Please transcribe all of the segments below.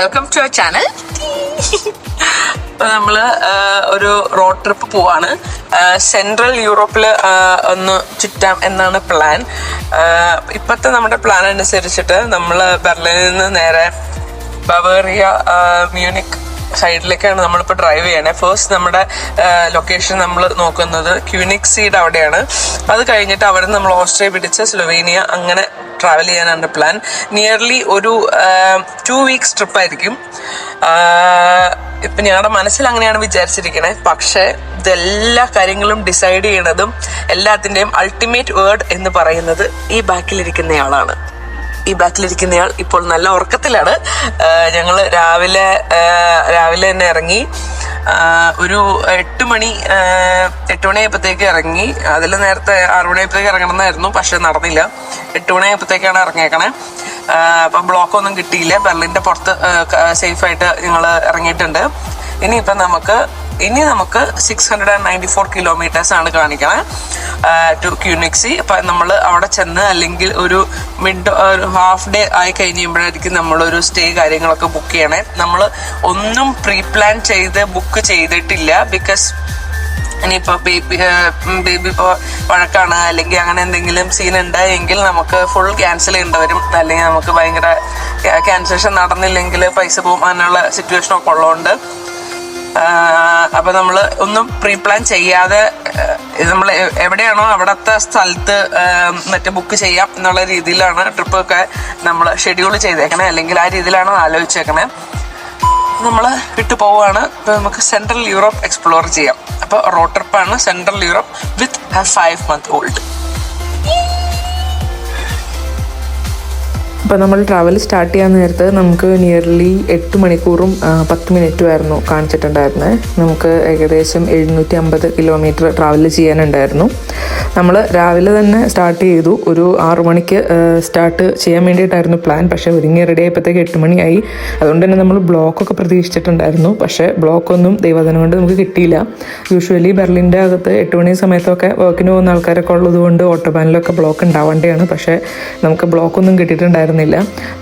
Welcome to our channel. നമ്മള് ഒരു road trip പോവാണ്. സെൻട്രൽ യൂറോപ്പിൽ ഒന്ന് ചുറ്റാം എന്നാണ് പ്ലാൻ. ഇപ്പോഴത്തെ നമ്മുടെ പ്ലാൻ അനുസരിച്ചിട്ട് നമ്മൾ ബെർലിനിൽ നിന്ന് നേരെ ബവേറിയ, മ്യൂണിക് സൈഡിലേക്കാണ് നമ്മളിപ്പോൾ ഡ്രൈവ് ചെയ്യണേ. ഫസ്റ്റ് നമ്മുടെ ലൊക്കേഷൻ നമ്മൾ നോക്കുന്നത് ക്യൂനിക്സീഡ് അവിടെയാണ്. അത് കഴിഞ്ഞിട്ട് അവിടെ നിന്ന് നമ്മൾ ഓസ്ട്രിയ പിടിച്ച് സ്ലൊവേനിയ അങ്ങനെ ട്രാവൽ ചെയ്യാനാണ് പ്ലാൻ. നിയർലി ഒരു 2 വീക്സ് ട്രിപ്പായിരിക്കും. ഇപ്പം ഞങ്ങളുടെ മനസ്സിൽ അങ്ങനെയാണ് വിചാരിച്ചിരിക്കണേ. പക്ഷേ ഇതെല്ലാ കാര്യങ്ങളും ഡിസൈഡ് ചെയ്യണതും എല്ലാത്തിൻ്റെയും അൾട്ടിമേറ്റ് വേർഡ് എന്ന് പറയുന്നത് ഈ ബാക്കിലിരിക്കുന്നയാളാണ്. ഈ ബാക്കിലിരിക്കുന്നയാൾ ഇപ്പോൾ നല്ല ഉറക്കത്തിലാണ്. ഞങ്ങൾ രാവിലെ തന്നെ ഇറങ്ങി. ഒരു 8 മണിയായപ്പോഴത്തേക്ക് ഇറങ്ങി. അതിൽ നേരത്തെ 6 മണിയായപ്പോഴത്തേക്ക് ഇറങ്ങണമെന്നായിരുന്നു, പക്ഷെ നടന്നില്ല. 8 മണിയായപ്പോഴത്തേക്കാണ് ഇറങ്ങിയേക്കണേ. അപ്പം ബ്ലോക്കൊന്നും കിട്ടിയില്ല. ബെർലിൻ്റെ പുറത്ത് സേഫായിട്ട് ഞങ്ങൾ ഇറങ്ങിയിട്ടുണ്ട്. ഇനി നമുക്ക് 694 കിലോമീറ്റേഴ്സ് ആണ് കാണിക്കണേ ടു ക്യൂനിക്സി. അപ്പം നമ്മൾ അവിടെ ചെന്ന് അല്ലെങ്കിൽ ഒരു ഹാഫ് ഡേ ആയി കഴിയുമ്പോഴായിരിക്കും നമ്മളൊരു സ്റ്റേ കാര്യങ്ങളൊക്കെ ബുക്ക് ചെയ്യണേ. നമ്മൾ ഒന്നും പ്രീ പ്ലാൻ ചെയ്ത് ബുക്ക് ചെയ്തിട്ടില്ല. ബിക്കോസ് ഇനിയിപ്പോൾ ബേബി ഇപ്പോൾ വഴക്കാണ് അല്ലെങ്കിൽ അങ്ങനെ എന്തെങ്കിലും സീൻ ഉണ്ടായെങ്കിൽ നമുക്ക് ഫുൾ ക്യാൻസൽ ചെയ്യേണ്ടി വരും. അല്ലെങ്കിൽ നമുക്ക് ഭയങ്കര ക്യാൻസലേഷൻ നടന്നില്ലെങ്കിൽ പൈസ പോകും, അങ്ങനെയുള്ള സിറ്റുവേഷനൊക്കെ ഉള്ളതുകൊണ്ട് അപ്പം നമ്മൾ ഒന്നും പ്രീ പ്ലാൻ ചെയ്യാതെ നമ്മൾ എവിടെയാണോ അവിടുത്തെ സ്ഥലത്ത് ബുക്ക് ചെയ്യാം എന്നുള്ള രീതിയിലാണ് ട്രിപ്പൊക്കെ നമ്മൾ ഷെഡ്യൂൾ ചെയ്തേക്കണേ. അല്ലെങ്കിൽ ആ രീതിയിലാണ് ആലോചിച്ചേക്കണേ. നമ്മൾ വിട്ടു പോവുകയാണ്. ഇപ്പോൾ നമുക്ക് സെൻട്രൽ യൂറോപ്പ് എക്സ്പ്ലോർ ചെയ്യാം. അപ്പോൾ റോഡ് ട്രിപ്പാണ് സെൻട്രൽ യൂറോപ്പ് വിത്ത് 5 month old. അപ്പോൾ നമ്മൾ ട്രാവൽ സ്റ്റാർട്ട് ചെയ്യാൻ നേരത്ത് നമുക്ക് നിയർലി 8 മണിക്കൂറും 10 മിനിറ്റും ആയിരുന്നു കാണിച്ചിട്ടുണ്ടായിരുന്നത്. നമുക്ക് ഏകദേശം 750 കിലോമീറ്റർ ട്രാവൽ ചെയ്യാനുണ്ടായിരുന്നു. നമ്മൾ രാവിലെ തന്നെ സ്റ്റാർട്ട് ചെയ്തു. ഒരു 6 മണിക്ക് സ്റ്റാർട്ട് ചെയ്യാൻ വേണ്ടിയിട്ടായിരുന്നു പ്ലാൻ. പക്ഷേ ഒരുങ്ങി റെഡി ആയപ്പോഴത്തേക്ക് 8 മണിയായി. അതുകൊണ്ട് തന്നെ നമ്മൾ ബ്ലോക്കൊക്കെ പ്രതീക്ഷിച്ചിട്ടുണ്ടായിരുന്നു. പക്ഷേ ബ്ലോക്കൊന്നും ദൈവദിനം കൊണ്ട് നമുക്ക് കിട്ടിയില്ല. യൂഷ്വലി ബെർലിൻ്റെ അകത്ത് 8 മണി സമയത്തൊക്കെ വർക്കിന് പോകുന്ന ആൾക്കാരൊക്കെ ഉള്ളതുകൊണ്ട് ഓട്ടോബാനിലൊക്കെ ബ്ലോക്ക് ഉണ്ടാവേണ്ടതാണ്. പക്ഷേ നമുക്ക് ബ്ലോക്കൊന്നും കിട്ടിയിട്ടുണ്ടായിരുന്നില്ല.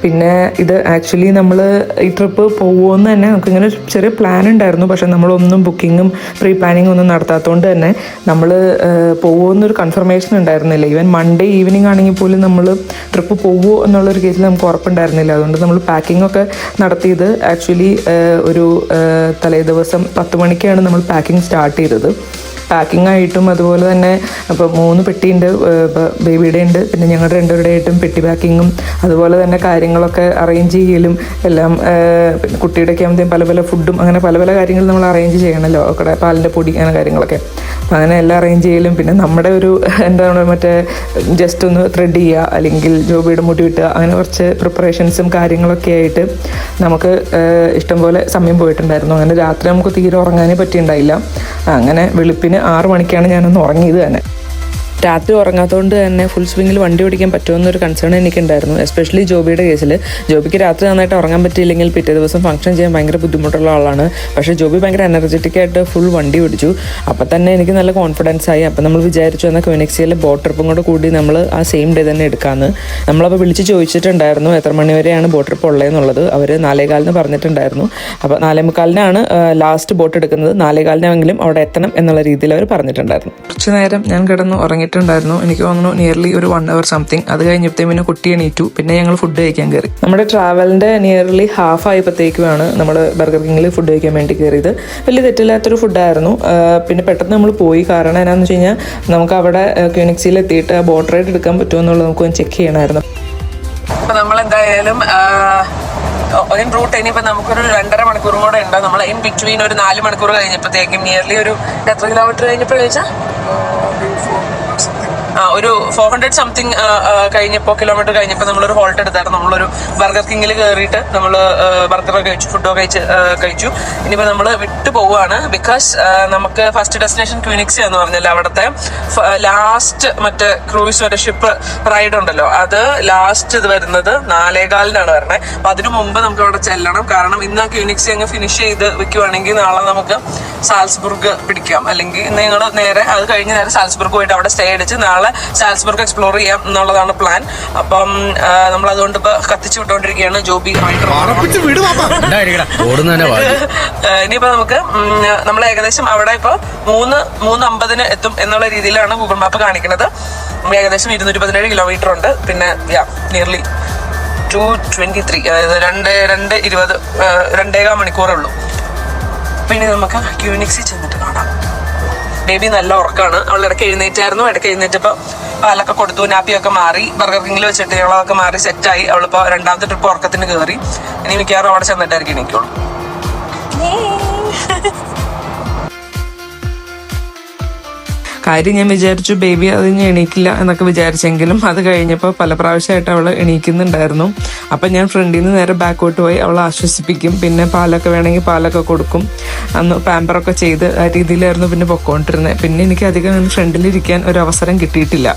പിന്നെ ഇത് ആക്ച്വലി നമ്മൾ ഈ ട്രിപ്പ് പോകുമെന്ന് തന്നെ നമുക്കിങ്ങനെ ചെറിയ പ്ലാൻ ഉണ്ടായിരുന്നു. പക്ഷെ നമ്മളൊന്നും ബുക്കിങ്ങും പ്രീ പ്ലാനിങ്ങും ഒന്നും നടത്താത്തതുകൊണ്ട് തന്നെ നമ്മൾ പോകുമെന്നൊരു കൺഫർമേഷൻ ഉണ്ടായിരുന്നില്ല. ഈവൻ മൺഡേ ഈവനിങ് ആണെങ്കിൽ പോലും നമ്മൾ ട്രിപ്പ് പോകുമോ എന്നുള്ളൊരു കേസിൽ നമുക്ക് ഉറപ്പുണ്ടായിരുന്നില്ല. അതുകൊണ്ട് നമ്മൾ പാക്കിംഗ് ഒക്കെ നടത്തിയത് ആക്ച്വലി ഒരു തലേ ദിവസം 10 മണിക്കാണ് നമ്മൾ പാക്കിംഗ് സ്റ്റാർട്ട് ചെയ്തത്. പാക്കിംഗ് ആയിട്ടും അതുപോലെ തന്നെ അപ്പോൾ 3 പെട്ടിയുണ്ട്, ബേബിയുടെ ഉണ്ട്, പിന്നെ ഞങ്ങളുടെ 2 പേരുടെ ആയിട്ടും പെട്ടി പാക്കിങ്ങും അതുപോലെ തന്നെ കാര്യങ്ങളൊക്കെ അറേഞ്ച് ചെയ്യലും എല്ലാം. പിന്നെ കുട്ടിയുടെയൊക്കെ ആകുമ്പോഴത്തേക്കും പല പല ഫുഡും അങ്ങനെ പല പല കാര്യങ്ങൾ നമ്മൾ അറേഞ്ച് ചെയ്യണമല്ലോ. അവിടെ പാലിൻ്റെ പൊടി അങ്ങനെ കാര്യങ്ങളൊക്കെ. അപ്പം അങ്ങനെ എല്ലാം അറേഞ്ച് ചെയ്യലും പിന്നെ നമ്മുടെ ഒരു എന്താണ് മറ്റേ ജസ്റ്റ് ഒന്ന് ത്രെഡ് ചെയ്യുക അല്ലെങ്കിൽ ജോബിയുടെ മുടി കിട്ടുക, അങ്ങനെ കുറച്ച് പ്രിപ്പറേഷൻസും കാര്യങ്ങളൊക്കെ ആയിട്ട് നമുക്ക് ഇഷ്ടംപോലെ സമയം പോയിട്ടുണ്ടായിരുന്നു. അങ്ങനെ രാത്രി നമുക്ക് തീരെ ഉറങ്ങാനേ പറ്റിയിട്ടുണ്ടായില്ല. അങ്ങനെ വെളുപ്പിന് 6 മണിക്കാണ് ഞാനൊന്ന് ഉറങ്ങിയത് തന്നെ. രാത്രി ഉറങ്ങാത്തതുകൊണ്ട് തന്നെ ഫുൾ സ്വിങ്ങിൽ വണ്ടി ഓടിക്കാൻ പറ്റുമെന്നൊരു കൺസേൺ എനിക്കുണ്ടായിരുന്നു. എസ്പെഷ്യലി ജോബിയുടെ കേസിൽ. ജോബിക്ക് രാത്രി നന്നായിട്ട് ഉറങ്ങാൻ പറ്റിയില്ലെങ്കിൽ പിറ്റേ ദിവസം ഫംഗ്ഷൻ ചെയ്യാൻ ഭയങ്കര ബുദ്ധിമുട്ടുള്ള ആളാണ്. പക്ഷേ ജോബി ഭയങ്കര എനർജറ്റിക് ആയിട്ട് ഫുൾ വണ്ടി ഓടിച്ചു. അപ്പം തന്നെ എനിക്ക് നല്ല കോൺഫിഡൻസ് ആയി. അപ്പം നമ്മൾ വിചാരിച്ചു എന്നാൽ ക്യൂനിക്സിയിലെ ബോട്ട് ട്രിപ്പും കൂടി നമ്മൾ ആ സെയിം ഡേ തന്നെ എടുക്കാമെന്ന്. നമ്മളപ്പോൾ വിളിച്ച് ചോദിച്ചിട്ടുണ്ടായിരുന്നു എത്ര മണി വരെയാണ് ബോട്ട് ട്രിപ്പ് ഉള്ളതെന്നുള്ളത്. അവർ 4:15 പറഞ്ഞിട്ടുണ്ടായിരുന്നു. അപ്പോൾ 4:45 ലാസ്റ്റ് ബോട്ട് എടുക്കുന്നത്. 4:15 അവിടെ എത്തണം എന്നുള്ള രീതിയിൽ അവർ പറഞ്ഞിട്ടുണ്ടായിരുന്നു. കുറച്ച് നേരം ഞാൻ കിടന്ന് ഉറങ്ങിയിട്ടുണ്ടായിരുന്നു. എനിക്ക് തോന്നുന്നു നിയർലി ഒരു 1 hour സംതിങ്. അത് കഴിഞ്ഞപ്പോഴത്തേക്കും പിന്നെ കുട്ടി എണീറ്റു. പിന്നെ ഞങ്ങൾ ഫുഡ് കഴിക്കാൻ കയറി. നമ്മുടെ ട്രാവലിൻ്റെ നിയർലി ഹാഫ് ആയപ്പോഴത്തേക്കുമാണ് നമ്മൾ ബർഗർ കിങ്ങിൽ ഫുഡ് കഴിക്കാൻ വേണ്ടി കയറിയത്. വലിയ തെറ്റില്ലാത്തൊരു ഫുഡായിരുന്നു. പിന്നെ പെട്ടെന്ന് നമ്മൾ പോയി. കാരണം എന്നാന്ന് വെച്ച് കഴിഞ്ഞാൽ നമുക്ക് അവിടെ ക്യൂനിക്സിയിൽ എത്തിയിട്ട് ബോട്ട് റൈഡ് എടുക്കാൻ പറ്റുമോ എന്നുള്ളത് നമുക്ക് ചെക്ക് ചെയ്യണമായിരുന്നു. അപ്പോൾ നമ്മളെന്തായാലും റൂട്ട് ഇനിയിപ്പോൾ നമുക്കൊരു 2.5 മണിക്കൂറും കൂടെ ഉണ്ട്. നമ്മൾ ഇൻ ബിറ്റ്വീൻ ഒരു 4 മണിക്കൂർ കഴിഞ്ഞപ്പോഴത്തേക്കും നിയർലി ഒരു എത്ര കിലോമീറ്റർ കഴിഞ്ഞപ്പോൾ ചോദിച്ചാൽ ഒരു 400 സംതിങ് കിലോമീറ്റർ കഴിഞ്ഞപ്പോൾ നമ്മളൊരു ഹോൾട്ട് എടുത്തായിരുന്നു. നമ്മളൊരു ബർഗർ കിങ്ങിൽ കയറിയിട്ട് നമ്മൾ ബർഗറൊക്കെ കഴിച്ചു, ഫുഡൊക്കെ കഴിച്ചു. ഇനിയിപ്പോൾ നമ്മൾ വിട്ടു പോവുകയാണ്. ബിക്കോസ് നമുക്ക് ഫസ്റ്റ് ഡെസ്റ്റിനേഷൻ ക്യൂനിക്സി എന്ന് പറഞ്ഞാൽ അവിടുത്തെ ലാസ്റ്റ് മറ്റേ ക്രൂയിസ് ഷിപ്പ് റൈഡ് ഉണ്ടല്ലോ, അത് ലാസ്റ്റ് ഇത് വരുന്നത് 4:15 വരണേ. അപ്പം അതിനു മുമ്പ് നമുക്ക് അവിടെ ചെല്ലണം. കാരണം ഇന്ന് ക്യൂനിക്സി അങ്ങ് ഫിനിഷ് ചെയ്ത് വെക്കുവാണെങ്കിൽ നാളെ നമുക്ക് സാൽസ്ബുർഗ് പിടിക്കാം. അല്ലെങ്കിൽ ഇന്ന് ഞങ്ങൾ നേരെ അത് കഴിഞ്ഞ് നേരെ സാൽസ്ബുർഗ് പോയിട്ട് അവിടെ സ്റ്റേ അടിച്ച് നാളെ നാളെ സാൽസ്ബർഗ് എക്സ്പ്ലോർ ചെയ്യാം എന്നുള്ളതാണ് പ്ലാൻ. അപ്പം നമ്മൾ അതുകൊണ്ട് ഇപ്പൊ കത്തിച്ചു വിട്ടുകൊണ്ടിരിക്കുകയാണ്. ജോബി ഇനിയിപ്പോ നമുക്ക് നമ്മൾ ഏകദേശം അവിടെ ഇപ്പൊ 3:50 എത്തും എന്നുള്ള രീതിയിലാണ് ഗൂഗിൾ മാപ്പ് കാണിക്കുന്നത്. ഏകദേശം 217 കിലോമീറ്റർ ഉണ്ട്. പിന്നെ നിയർലി 2:23, അതായത് 2:20 മണിക്കൂറേ ഉള്ളൂ. പിന്നെ നമുക്ക് ക്യൂനിക്സിൽ ചെന്നിട്ട് കാണാം. ബേബി നല്ല ഉറക്കമാണ്. അവൾ ഇടയ്ക്ക് എഴുന്നേറ്റായിരുന്നു. ഇടയ്ക്ക് എഴുന്നേറ്റപ്പോൾ പാലൊക്കെ കൊടുത്തു, നാപ്പിയൊക്കെ മാറി, ബർഗർ കിങ്ങിൽ വെച്ചിട്ട് ഞങ്ങളതൊക്കെ മാറി സെറ്റായി. അവളിപ്പോൾ രണ്ടാമത്തെ ട്രിപ്പ് ഉറക്കത്തിന് കയറി. ഇനി മിക്കവാറും അവിടെ ചെന്നിട്ടായിരിക്കും എനിക്കുള്ളൂ. കാര്യം ഞാൻ വിചാരിച്ചു ബേബി അതിന് എണീക്കില്ല എന്നൊക്കെ വിചാരിച്ചെങ്കിലും അത് കഴിഞ്ഞപ്പോൾ പല പ്രാവശ്യമായിട്ട് അവൾ എണീക്കുന്നുണ്ടായിരുന്നു. അപ്പം ഞാൻ ഫ്രണ്ടിൽ നിന്ന് നേരെ ബാക്കോട്ട് പോയി അവളെ ആശ്വസിപ്പിക്കും. പിന്നെ പാലൊക്കെ വേണമെങ്കിൽ പാലൊക്കെ കൊടുക്കും. അന്ന് പാമ്പറൊക്കെ ചെയ്ത് ആ രീതിയിലായിരുന്നു പിന്നെ പൊക്കോണ്ടിരുന്നത്. പിന്നെ എനിക്ക് അധികം ഫ്രണ്ടിലിരിക്കാൻ ഒരു അവസരം കിട്ടിയിട്ടില്ല.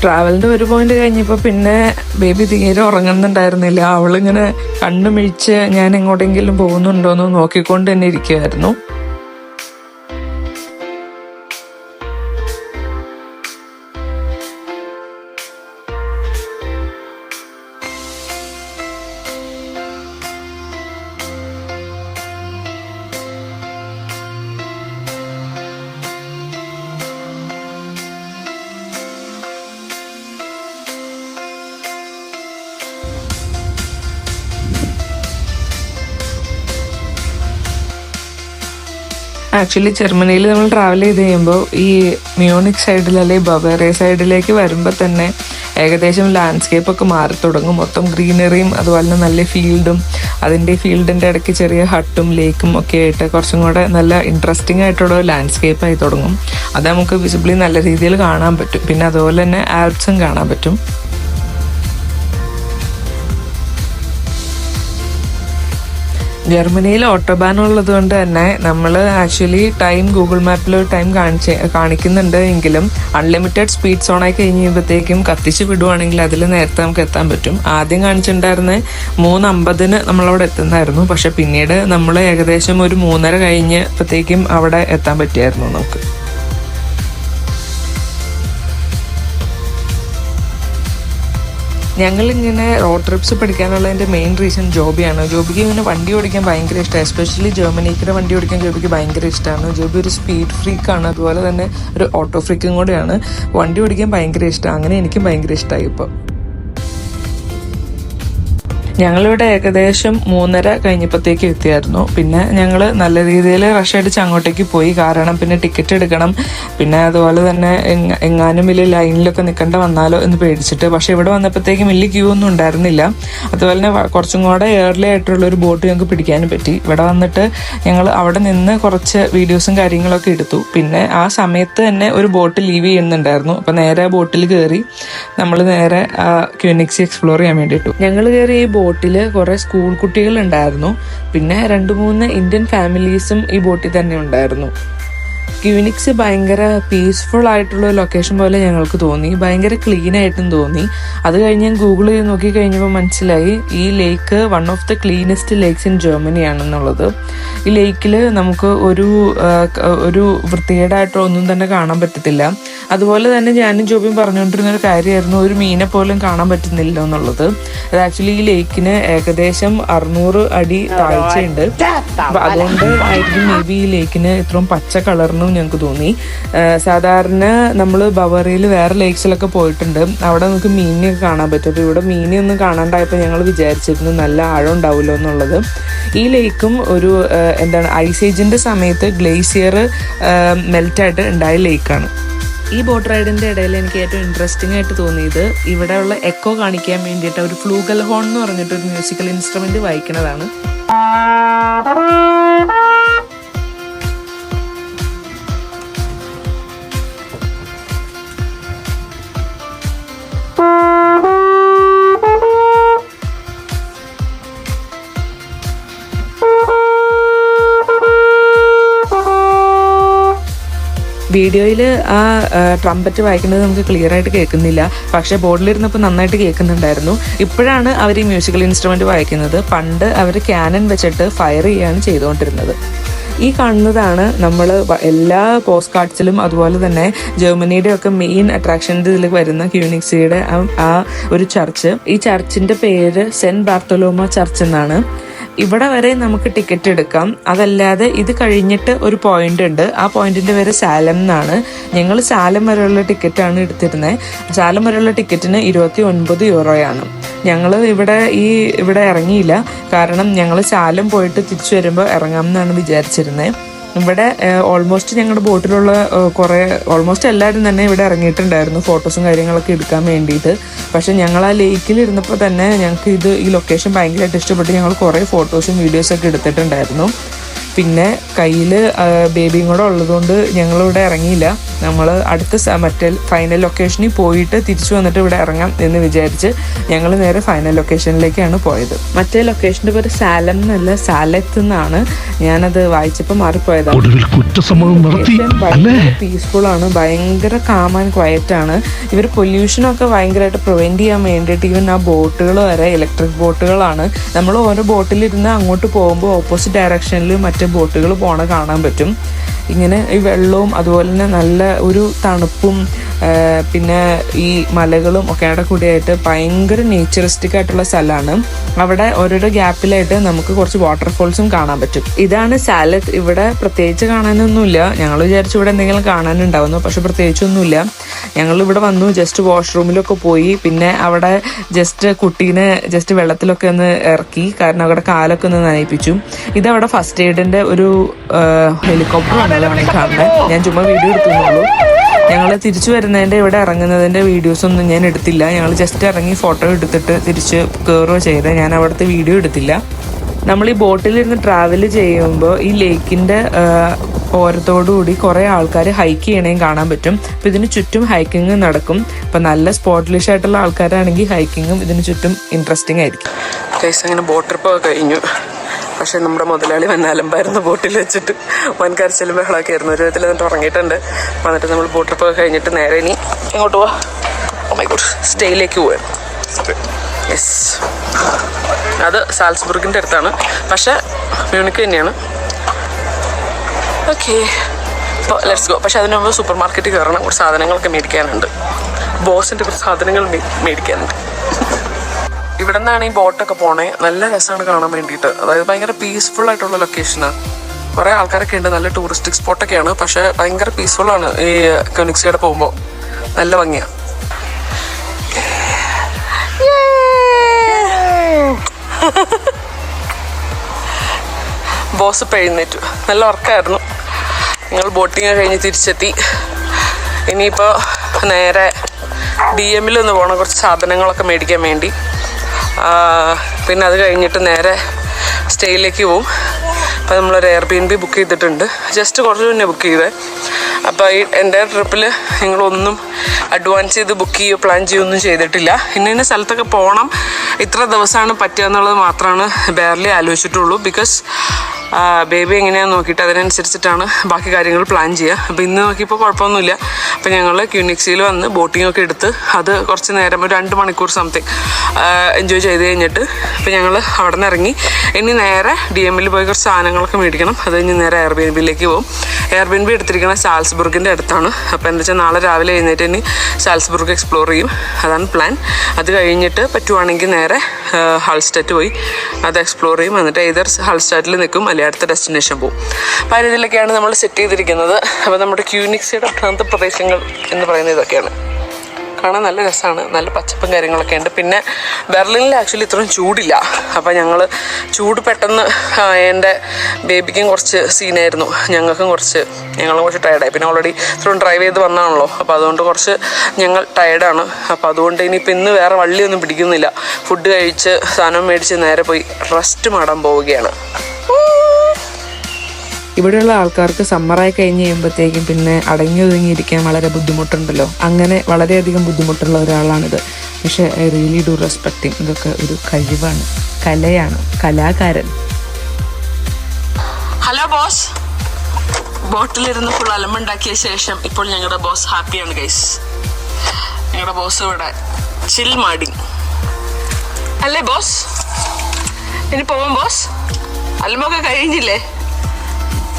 ട്രാവലിൻ്റെ ഒരു പോയിന്റ് കഴിഞ്ഞപ്പോൾ പിന്നെ ബേബി തീരെ ഉറങ്ങുന്നുണ്ടായിരുന്നില്ല. അവളിങ്ങനെ കണ്ണുമിഴിച്ച് ഞാൻ എങ്ങോട്ടെങ്കിലും പോകുന്നുണ്ടോയെന്ന് നോക്കിക്കൊണ്ട് തന്നെ ഇരിക്കുമായിരുന്നു. ആക്ച്വലി ജർമ്മനിയിൽ നമ്മൾ ട്രാവൽ ചെയ്ത് കഴിയുമ്പോൾ ഈ മ്യൂണിക് സൈഡിൽ അല്ലെങ്കിൽ ബവേറിയ സൈഡിലേക്ക് വരുമ്പോൾ തന്നെ ഏകദേശം ലാൻഡ്സ്കേപ്പൊക്കെ മാറി തുടങ്ങും. മൊത്തം ഗ്രീനറിയും അതുപോലെ തന്നെ നല്ല ഫീൽഡും അതിൻ്റെ ഫീൽഡിൻ്റെ ഇടയ്ക്ക് ചെറിയ ഹട്ടും ലേക്കും ഒക്കെ ആയിട്ട് കുറച്ചും കൂടെ നല്ല ഇൻട്രസ്റ്റിംഗ് ആയിട്ടുള്ള ലാൻഡ്സ്കേപ്പ് ആയി തുടങ്ങും. അത് നമുക്ക് വിസിബിളി നല്ല രീതിയിൽ കാണാൻ പറ്റും. പിന്നെ അതുപോലെ തന്നെ ആൽപ്സും കാണാൻ പറ്റും. ജർമ്മനിയിൽ ഓട്ടോബാൻ ഉള്ളത് കൊണ്ട് തന്നെ നമ്മൾ ആക്ച്വലി ടൈം ഗൂഗിൾ മാപ്പിൽ ടൈം കാണിക്കുന്നുണ്ട് എങ്കിലും അൺലിമിറ്റഡ് സ്പീഡ് സോണായി കഴിഞ്ഞ് കഴിയുമ്പോഴത്തേക്കും കത്തിച്ച് വിടുവാണെങ്കിൽ അതിൽ നേരത്തെ നമുക്ക് എത്താൻ പറ്റും. ആദ്യം കാണിച്ചിട്ടുണ്ടായിരുന്നത് 3:50 നമ്മളവിടെ എത്തുന്നായിരുന്നു. പക്ഷെ പിന്നീട് നമ്മൾ ഏകദേശം ഒരു 3:30 കഴിഞ്ഞപ്പോഴത്തേക്കും അവിടെ എത്താൻ പറ്റിയായിരുന്നു നമുക്ക്. ഞങ്ങളിങ്ങനെ റോഡ് ട്രിപ്സ് പഠിക്കാനുള്ളതിൻ്റെ മെയിൻ റീസൺ ജോബിയാണ്. ജോബിക്ക് ഇങ്ങനെ വണ്ടി ഓടിക്കാൻ ഭയങ്കര ഇഷ്ടമാണ്. എസ്പെഷ്യലി ജർമ്മനിക്ക് വണ്ടി ഓടിക്കാൻ ജോബിക്ക് ഭയങ്കര ഇഷ്ടമാണ്. ജോബി ഒരു സ്പീഡ് ഫ്രീക്കാണ്, അതുപോലെ തന്നെ ഒരു ഓട്ടോ ഫ്രീക്കും കൂടെയാണ്. വണ്ടി ഓടിക്കാൻ ഭയങ്കര ഇഷ്ടമാണ്. അങ്ങനെ എനിക്കും ഭയങ്കര ഇഷ്ടമായി ഇപ്പോൾ. ഞങ്ങളിവിടെ ഏകദേശം 3:30 കഴിഞ്ഞപ്പോഴത്തേക്ക് എത്തിയായിരുന്നു. പിന്നെ ഞങ്ങൾ നല്ല രീതിയിൽ റഷ് അടിച്ച് അങ്ങോട്ടേക്ക് പോയി. കാരണം പിന്നെ ടിക്കറ്റ് എടുക്കണം, പിന്നെ അതുപോലെ തന്നെ എങ്ങാനും വലിയ ലൈനിലൊക്കെ നിൽക്കേണ്ട വന്നാലോ എന്ന് പേടിച്ചിട്ട്. പക്ഷെ ഇവിടെ വന്നപ്പോഴത്തേക്കും വലിയ ക്യൂ ഒന്നും ഉണ്ടായിരുന്നില്ല. അതുപോലെ തന്നെ കുറച്ചും കൂടെ ഏർലി ആയിട്ടുള്ളൊരു ബോട്ട് ഞങ്ങൾക്ക് പിടിക്കാനും പറ്റി. ഇവിടെ വന്നിട്ട് ഞങ്ങൾ അവിടെ നിന്ന് കുറച്ച് വീഡിയോസും കാര്യങ്ങളൊക്കെ എടുത്തു. പിന്നെ ആ സമയത്ത് തന്നെ ഒരു ബോട്ട് ലീവ് ചെയ്യുന്നുണ്ടായിരുന്നു. അപ്പോൾ നേരെ ബോട്ടിൽ കയറി നമ്മൾ നേരെ ക്യൂനിക്സി എക്സ്പ്ലോർ ചെയ്യാൻ വേണ്ടിയിട്ടു. ഞങ്ങൾ കയറി ഈ ബോട്ടിൽ കുറെ സ്കൂൾ കുട്ടികളുണ്ടായിരുന്നു. പിന്നെ 2-3 ഇന്ത്യൻ ഫാമിലീസും ഈ ബോട്ടിൽ തന്നെ ഉണ്ടായിരുന്നു. ക്യൂനിക്സ് ഭയങ്കര പീസ്ഫുൾ ആയിട്ടുള്ള ലൊക്കേഷൻ പോലെ ഞങ്ങൾക്ക് തോന്നി. ഭയങ്കര ക്ലീൻ ആയിട്ടും തോന്നി. അത് കഴിഞ്ഞ് ഞാൻ ഗൂഗിൾ ചെയ്ത് നോക്കി കഴിഞ്ഞപ്പോൾ മനസ്സിലായി ഈ lake one of the cleanest lakes in Germany ആണെന്നുള്ളത്. ഈ ലേക്കിൽ നമുക്ക് ഒരു വൃത്തികേടായിട്ടോ ഒന്നും തന്നെ കാണാൻ പറ്റത്തില്ല. അതുപോലെ തന്നെ ഞാനും ജോബിയും പറഞ്ഞുകൊണ്ടിരുന്ന ഒരു കാര്യമായിരുന്നു, ഒരു മീനെ പോലും കാണാൻ പറ്റുന്നില്ല എന്നുള്ളത്. അത് ആക്ച്വലി ഈ ലേക്കിന് ഏകദേശം 600 അടി താഴ്ചയുണ്ട്. അപ്പൊ അതുകൊണ്ട് ആയിരിക്കും മേ ബി ഈ ലേക്കിന് ഇത്രയും പച്ച കളറിനും ഞങ്ങൾക്ക് തോന്നി. സാധാരണ നമ്മൾ ബവേറിയയിൽ വേറെ ലേക്സിലൊക്കെ പോയിട്ടുണ്ട്, അവിടെ നമുക്ക് മീനിനെയൊക്കെ കാണാൻ പറ്റും. അപ്പോൾ ഇവിടെ മീനൊന്നും കാണാണ്ടായപ്പോൾ ഞങ്ങൾ വിചാരിച്ചിരുന്നു നല്ല ആഴം ഉണ്ടാവുമല്ലോ എന്നുള്ളത്. ഈ ലേക്കും ഒരു ഐസ് ഏജിൻ്റെ സമയത്ത് ഗ്ലേസിയർ മെൽറ്റായിട്ട് ഉണ്ടായ ലേക്കാണ്. ഈ ബോട്ട് റൈഡിൻ്റെ ഇടയിൽ എനിക്ക് ഏറ്റവും ഇൻട്രസ്റ്റിംഗ് ആയിട്ട് തോന്നിയത് ഇവിടെയുള്ള എക്കോ കാണിക്കാൻ വേണ്ടിയിട്ട് ഒരു ഫ്ലൂഗൽ ഹോൺ എന്ന് പറഞ്ഞിട്ടൊരു മ്യൂസിക്കൽ ഇൻസ്ട്രുമെന്റ് വായിക്കുന്നതാണ്. വീഡിയോയിൽ ആ ട്രംപറ്റ് വായിക്കുന്നത് നമുക്ക് ക്ലിയർ ആയിട്ട് കേൾക്കുന്നില്ല, പക്ഷേ ബോർഡിലിരുന്നപ്പോൾ നന്നായിട്ട് കേൾക്കുന്നുണ്ടായിരുന്നു. ഇപ്പോഴാണ് അവർ ഈ മ്യൂസിക്കൽ ഇൻസ്ട്രുമെന്റ് വായിക്കുന്നത്. പണ്ട് അവർ ക്യാനൻ വെച്ചിട്ട് ഫയർ ചെയ്യുകയാണ് ചെയ്തുകൊണ്ടിരുന്നത്. ഈ കാണുന്നതാണ് നമ്മൾ എല്ലാ പോസ്റ്റ് കാർഡ്സിലും അതുപോലെ തന്നെ ജർമ്മനിയുടെ ഒക്കെ മെയിൻ അട്രാക്ഷൻ്റെ ഇതിൽ വരുന്ന ക്യൂനിക്സിയുടെ ആ ഒരു ചർച്ച്. ഈ ചർച്ചിന്റെ പേര് സെന്റ് ബാർത്തലോമ ചർച്ച് എന്നാണ്. ഇവിടെ വരെ നമുക്ക് ടിക്കറ്റ് എടുക്കാം. അതല്ലാതെ ഇത് കഴിഞ്ഞിട്ട് ഒരു പോയിന്റ് ഉണ്ട്. ആ പോയിന്റിന്റെ പേര് സാലം എന്നാണ്. ഞങ്ങൾ സാലം വരെയുള്ള ടിക്കറ്റാണ് എടുത്തിരുന്നത്. സാലം വരെയുള്ള ടിക്കറ്റിന് 29 യൂറോയാണ്. ഞങ്ങൾ ഇവിടെ ഇറങ്ങിയില്ല, കാരണം ഞങ്ങൾ സാലം പോയിട്ട് തിരിച്ചു വരുമ്പോൾ ഇറങ്ങാം എന്നാണ് വിചാരിച്ചിരുന്നത്. ഇവിടെ ഓൾമോസ്റ്റ് ഞങ്ങളുടെ ബോട്ടിലുള്ള ഓൾമോസ്റ്റ് എല്ലാവരും തന്നെ ഇവിടെ ഇറങ്ങിയിട്ടുണ്ടായിരുന്നു ഫോട്ടോസും കാര്യങ്ങളൊക്കെ എടുക്കാൻ വേണ്ടിയിട്ട്. പക്ഷെ ഞങ്ങൾ ആ ലേക്കിൽ ഇരുന്നപ്പോൾ തന്നെ ഞങ്ങൾക്ക് ഈ ലൊക്കേഷൻ ഭയങ്കരമായിട്ട് ഇഷ്ടപ്പെട്ട് ഞങ്ങൾ കുറേ ഫോട്ടോസും വീഡിയോസൊക്കെ എടുത്തിട്ടുണ്ടായിരുന്നു. പിന്നെ കയ്യിൽ ബേബിയും കൂടെ ഉള്ളതുകൊണ്ട് ഞങ്ങളിവിടെ ഇറങ്ങിയില്ല. നമ്മൾ അടുത്ത മറ്റേ ഫൈനൽ ലൊക്കേഷനിൽ പോയിട്ട് തിരിച്ചു വന്നിട്ട് ഇവിടെ ഇറങ്ങാം എന്ന് വിചാരിച്ച് ഞങ്ങൾ നേരെ ഫൈനൽ ലൊക്കേഷനിലേക്കാണ് പോയത്. മറ്റേ ലൊക്കേഷൻ്റെ പേര് സാലം എന്നല്ല, സാലത്ത് എന്നാണ്. ഞാനത് വായിച്ചപ്പോൾ മാറിപ്പോയതാണ്. ഭയങ്കര പീസ്ഫുൾ ആണ്, ഭയങ്കര കാം ആൻഡ് ക്വയറ്റ് ആണ്. ഇവർ പൊല്യൂഷനൊക്കെ ഭയങ്കരമായിട്ട് പ്രിവെന്റ് ചെയ്യാൻ വേണ്ടിയിട്ട് ഈവൻ ആ ബോട്ടുകൾ വരെ ഇലക്ട്രിക് ബോട്ടുകളാണ്. നമ്മൾ ഓരോ ബോട്ടിലിരുന്ന് അങ്ങോട്ട് പോകുമ്പോൾ ഓപ്പോസിറ്റ് ഡയറക്ഷനിൽ മറ്റേ ബോട്ടുകൾ പോണ കാണാൻ പറ്റും. ഇങ്ങനെ ഈ വെള്ളവും അതുപോലെ തന്നെ നല്ല ഒരു തണുപ്പും പിന്നെ ഈ മലകളും ഒക്കെ അവിടെ കൂടിയായിട്ട് ഭയങ്കര നേച്ചറിസ്റ്റിക് ആയിട്ടുള്ള സ്ഥലമാണ്. അവിടെ ഓരോരോ ഗ്യാപ്പിലായിട്ട് നമുക്ക് കുറച്ച് വാട്ടർഫോൾസും കാണാൻ പറ്റും. ഇതാണ് സാലത്ത്. ഇവിടെ പ്രത്യേകിച്ച് കാണാനൊന്നുമില്ല. ഞങ്ങൾ വിചാരിച്ചു ഇവിടെ എന്തെങ്കിലും കാണാനുണ്ടാവുന്നു, പക്ഷെ പ്രത്യേകിച്ചൊന്നുമില്ല. ഞങ്ങൾ ഇവിടെ വന്നു, ജസ്റ്റ് വാഷ്റൂമിലൊക്കെ പോയി, പിന്നെ അവിടെ കുട്ടീനെ വെള്ളത്തിലൊക്കെ ഒന്ന് ഇറക്കി, കാരണം അവിടെ കാലൊക്കെ ഒന്ന് നനയിപ്പിച്ചു. ഇതവിടെ ഫസ്റ്റ് എയ്ഡിന്റെ ഒരു ഹെലികോപ്റ്ററാണ് കാണുന്നത്. ഞാൻ ചുമ്മാ വീഡിയോ എടുക്കുന്നുള്ളൂ. ഞങ്ങൾ തിരിച്ചു വരുന്നതിൻ്റെ ഇവിടെ ഇറങ്ങുന്നതിൻ്റെ വീഡിയോസൊന്നും ഞാൻ എടുത്തില്ല. ഞങ്ങൾ ജസ്റ്റ് ഇറങ്ങി ഫോട്ടോ എടുത്തിട്ട് തിരിച്ച് കയറുകയോ ചെയ്തത്. ഞാൻ അവിടുത്തെ വീഡിയോ എടുത്തില്ല. നമ്മൾ ഈ ബോട്ടിലിരുന്ന് ട്രാവൽ ചെയ്യുമ്പോൾ ഈ ലേക്കിൻ്റെ ഓരത്തോടുകൂടി കുറേ ആൾക്കാർ ഹൈക്ക് ചെയ്യണേയും കാണാൻ പറ്റും. അപ്പോൾ ഇതിന് ചുറ്റും ഹൈക്കിങ് നടക്കും. അപ്പോൾ നല്ല സ്പോട്ട്ലിഷ് ആയിട്ടുള്ള ആൾക്കാരാണെങ്കിൽ ഹൈക്കിങ്ങും ഇതിന് ചുറ്റും ഇൻട്രസ്റ്റിംഗ് ആയിരിക്കും. അങ്ങനെ ബോട്ട് ട്രിപ്പ് കഴിഞ്ഞു. പക്ഷെ നമ്മുടെ മുതലാളി വന്നാലമ്പായിരുന്നു ബോട്ടിൽ വെച്ചിട്ട് വൻകരച്ചിലും ബഹളമൊക്കെ ആയിരുന്നു. ഒരു വിധത്തിൽ എന്നിട്ട് ഉറങ്ങിയിട്ടുണ്ട്. വന്നിട്ട് നമ്മൾ ബോട്ട് ട്രിപ്പ് കഴിഞ്ഞിട്ട് നേരെ ഇനി എങ്ങോട്ട് പോവാ? ഓ മൈ ഗോഡ്, സ്റ്റേയിലേക്ക് പോവാം. യെസ്, അത് സാൽസ്ബുർഗിൻ്റെ അടുത്താണ്, പക്ഷെ മ്യൂണിക്ക് തന്നെയാണ്. ഓക്കെ, അപ്പോൾ ലെറ്റ്സ് ഗോ. പക്ഷെ അതിന് മുമ്പ് സൂപ്പർ മാർക്കറ്റിൽ കയറണം. കുറച്ച് സാധനങ്ങളൊക്കെ മേടിക്കാനുണ്ട്. ബോസിൻ്റെ കുറച്ച് സാധനങ്ങൾ മേടിക്കാനുണ്ട്. ഇവിടെ നിന്നാണ് ഈ ബോട്ടൊക്കെ പോണേ. നല്ല രസമാണ് കാണാൻ വേണ്ടിയിട്ട്. അതായത് ഭയങ്കര പീസ്ഫുൾ ആയിട്ടുള്ള ലൊക്കേഷനാണ്. കുറേ ആൾക്കാരൊക്കെ ഉണ്ട്, നല്ല ടൂറിസ്റ്റിക് സ്പോട്ടൊക്കെയാണ്. പക്ഷെ ഭയങ്കര പീസ്ഫുള്ളാണ്. ഈ ക്യൂനിക്സിയുടെ പോകുമ്പോൾ നല്ല ഭംഗിയാണ്. ബോസ് ഇപ്പോൾ എഴുന്നേറ്റു. നല്ല ഉറക്കമായിരുന്നു. ഞങ്ങൾ ബോട്ടിങ് കഴിഞ്ഞ് തിരിച്ചെത്തി. ഇനിയിപ്പോൾ നേരെ DM-ൽ ഒന്ന് പോകണം, കുറച്ച് സാധനങ്ങളൊക്കെ മേടിക്കാൻ വേണ്ടി. പിന്നെ അത് കഴിഞ്ഞിട്ട് നേരെ സ്റ്റേയിലേക്ക് പോവും. അപ്പോൾ നമ്മളൊരു Airbnb ബുക്ക് ചെയ്തിട്ടുണ്ട്. ജസ്റ്റ് കുറച്ച് മുന്നേ ബുക്ക് ചെയ്തത്. അപ്പോൾ ഈ എൻ്റെ ട്രിപ്പിൽ നിങ്ങളൊന്നും അഡ്വാൻസ് ചെയ്ത് ബുക്ക് ചെയ്യുകയോ പ്ലാൻ ചെയ്യുകയൊന്നും ചെയ്തിട്ടില്ല. ഇന്ന സ്ഥലത്തൊക്കെ പോകണം, ഇത്ര ദിവസമാണ് പറ്റുക എന്നുള്ളത് മാത്രമാണ് ബേർലി ആലോചിച്ചിട്ടുള്ളൂ. ബിക്കോസ് ബേബി എങ്ങനെയാണെന്ന് നോക്കിയിട്ട് അതിനനുസരിച്ചിട്ടാണ് ബാക്കി കാര്യങ്ങൾ പ്ലാൻ ചെയ്യുക. അപ്പോൾ ഇന്ന് നോക്കിയപ്പോൾ കുഴപ്പമൊന്നുമില്ല. അപ്പോൾ ഞങ്ങൾ ക്യൂനിക്സിൽ വന്ന് ബോട്ടിങ്ങൊക്കെ എടുത്ത് അത് കുറച്ച് നേരം ഒരു 2 മണിക്കൂർ സംതിങ് എൻജോയ് ചെയ്ത് കഴിഞ്ഞിട്ട് അപ്പോൾ ഞങ്ങൾ അവിടെ നിന്ന് ഇറങ്ങി. ഇനി നേരെ DM-ൽ പോയി കുറച്ച് സാധനങ്ങളൊക്കെ മേടിക്കണം. അത് കഴിഞ്ഞ് നേരെ Airbnb-ലേക്ക് പോകും. Airbnb എടുത്തിരിക്കുന്നത് സാൽസ്ബുർഗിൻ്റെ അടുത്താണ്. അപ്പോൾ എന്താ വെച്ചാൽ നാളെ രാവിലെ എഴുന്നേറ്റ് ഇനി സാൽസ്ബുർഗ് എക്സ്പ്ലോർ ചെയ്യും. അതാണ് പ്ലാൻ. അത് കഴിഞ്ഞിട്ട് പറ്റുവാണെങ്കിൽ നേരെ ഹൾസ്റ്ററ്റ് പോയി അത് എക്സ്പ്ലോർ ചെയ്യും. എന്നിട്ട് ഏതർ ഹൾസ്റ്റാറ്റിൽ നിൽക്കും, അല്ലെങ്കിൽ അടുത്ത ഡെസ്റ്റിനേഷൻ പോകും. അപ്പോൾ ആ രീതിയിലൊക്കെയാണ് നമ്മൾ സെറ്റ് ചെയ്തിരിക്കുന്നത്. അപ്പോൾ നമ്മുടെ ക്യൂനിക്സിയുടെ പ്രാന്ത പ്രദേശങ്ങൾ എന്ന് പറയുന്നത് ഇതൊക്കെയാണ്. കാണാൻ നല്ല രസമാണ്, നല്ല പച്ചപ്പും കാര്യങ്ങളൊക്കെ ഉണ്ട്. പിന്നെ ബെർലിനിൽ ആക്ച്വലി ഇത്രയും ചൂടില്ല. അപ്പോൾ ഞങ്ങൾ ചൂട് പെട്ടെന്ന് എൻ്റെ ബേബിക്കും കുറച്ച് സീനായിരുന്നു, ഞങ്ങളും കുറച്ച് ടയർഡായി. പിന്നെ ഓൾറെഡി ഇത്രയും ഡ്രൈവ് ചെയ്ത് വന്നാണല്ലോ, അപ്പോൾ അതുകൊണ്ട് കുറച്ച് ഞങ്ങൾ ടയർഡാണ്. അപ്പോൾ അതുകൊണ്ട് ഇനിയിപ്പോൾ ഇന്ന് വേറെ വള്ളിയൊന്നും പിടിക്കുന്നില്ല. ഫുഡ് കഴിച്ച് സാധനം മേടിച്ച് നേരെ പോയി റെസ്റ്റ് മാടാൻ പോവുകയാണ്. ഇവിടെയുള്ള ആൾക്കാർക്ക് സമ്മറായി കഴിഞ്ഞ് കഴിയുമ്പോഴത്തേക്കും പിന്നെ അടങ്ങി ഒതുങ്ങിയിരിക്കാൻ വളരെ ബുദ്ധിമുട്ടുണ്ടല്ലോ. അങ്ങനെ വളരെയധികം ബുദ്ധിമുട്ടുള്ള ഒരാളാണിത്. പക്ഷെ ഐ റിയലി ഡു റെസ്പെക്ടിങ്. ഇതൊക്കെ ഒരു കഴിവാണ്, കലയാണ്, കലാകാരൻ. Hello boss. ബോട്ടിലിരുന്ന് ഫുൾ അലമ്പുണ്ടാക്കിയ ശേഷം ഇപ്പോൾ ഞങ്ങളുടെ ബോസ് ഹാപ്പിയാണ് ഗൈസ്. ഞങ്ങളുടെ ബോസ് ഇവിടെ ചിൽ മാടി അല്ലേ ബോസ്? ഇനി പോവാം ബോസ്. അലമ്പൊക്കെ കഴിഞ്ഞില്ലേ?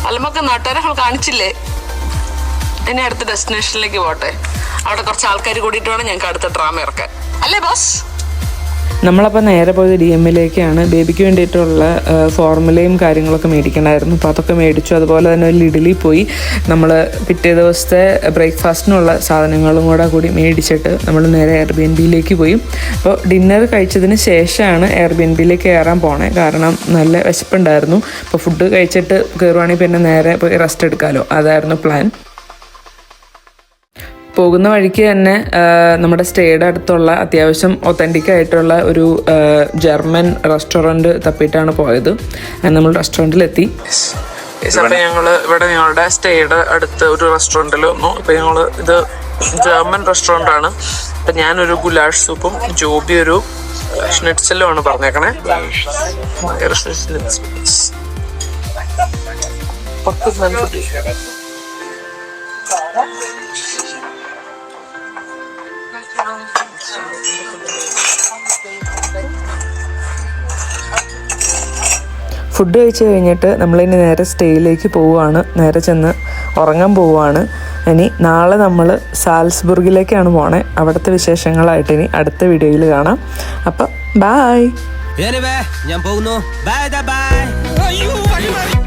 അല്ലമ്മക്ക് നാട്ടുകാരെ കാണിച്ചില്ലേ? ഇനി അടുത്ത ഡെസ്റ്റിനേഷനിലേക്ക് പോട്ടെ. അവിടെ കുറച്ച് ആൾക്കാർ കൂടിയിട്ട് വേണം ഞങ്ങൾക്ക് അടുത്ത ഡ്രാമ ഇറക്കാൻ, അല്ലേ ബോസ്? നമ്മളപ്പോൾ നേരെ പോയത് DMലേക്കാണ്. ബേബിക്ക് വേണ്ടിയിട്ടുള്ള ഫോർമുലയും കാര്യങ്ങളൊക്കെ മേടിക്കണമായിരുന്നു. അപ്പോൾ അതൊക്കെ മേടിച്ചു. അതുപോലെ തന്നെ ഒരു ലിഡിലിൽ പോയി നമ്മൾ പിറ്റേ ദിവസത്തെ ബ്രേക്ക്ഫാസ്റ്റിനുള്ള സാധനങ്ങളും കൂടി മേടിച്ചിട്ട് നമ്മൾ നേരെ എയർബിഎൻബിയിലേക്ക് പോയി. അപ്പോൾ ഡിന്നർ കഴിച്ചതിന് ശേഷമാണ് എയർബിഎൻബിയിലേക്ക് കയറാൻ പോണേ. കാരണം നല്ല വിശപ്പുണ്ടായിരുന്നു. അപ്പോൾ ഫുഡ് കഴിച്ചിട്ട് കയറുവാണെങ്കിൽ പിന്നെ നേരെ പോയി റെസ്റ്റ് എടുക്കാമല്ലോ, അതായിരുന്നു പ്ലാൻ. പോകുന്ന വഴിക്ക് തന്നെ നമ്മുടെ സ്റ്റേയുടെ അടുത്തുള്ള അത്യാവശ്യം ഒത്തൻറ്റിക് ആയിട്ടുള്ള ഒരു ജർമ്മൻ റെസ്റ്റോറൻറ്റ് തപ്പിയിട്ടാണ് പോയത്. നമ്മൾ റെസ്റ്റോറൻറ്റിലെത്തി. അപ്പോൾ ഞങ്ങൾ ഇവിടെ ഞങ്ങളുടെ സ്റ്റേയുടെ അടുത്ത് ഒരു റെസ്റ്റോറൻറ്റിൽ വന്നു. അപ്പോൾ ഞങ്ങൾ ഇത് ജർമ്മൻ റെസ്റ്റോറൻ്റ് ആണ്. അപ്പം ഞാനൊരു ഗുലാഷ് സൂപ്പും ജോബി ഒരു ഷ്നിറ്റ്സലും ആണ് പറഞ്ഞേക്കണേ. ഫുഡ് കഴിച്ച് കഴിഞ്ഞിട്ട് നമ്മളിനി നേരെ സ്റ്റേയിലേക്ക് പോവുകയാണ്. നേരെ ചെന്ന് ഉറങ്ങാൻ പോവുകയാണ്. ഇനി നാളെ നമ്മൾ സാൽസ്ബുർഗിലേക്കാണ് പോണേ. അവിടുത്തെ വിശേഷങ്ങളായിട്ട് ഇനി അടുത്ത വീഡിയോയിൽ കാണാം. അപ്പം ബായ്. ഞാൻ പോകുന്നു. Bye bye.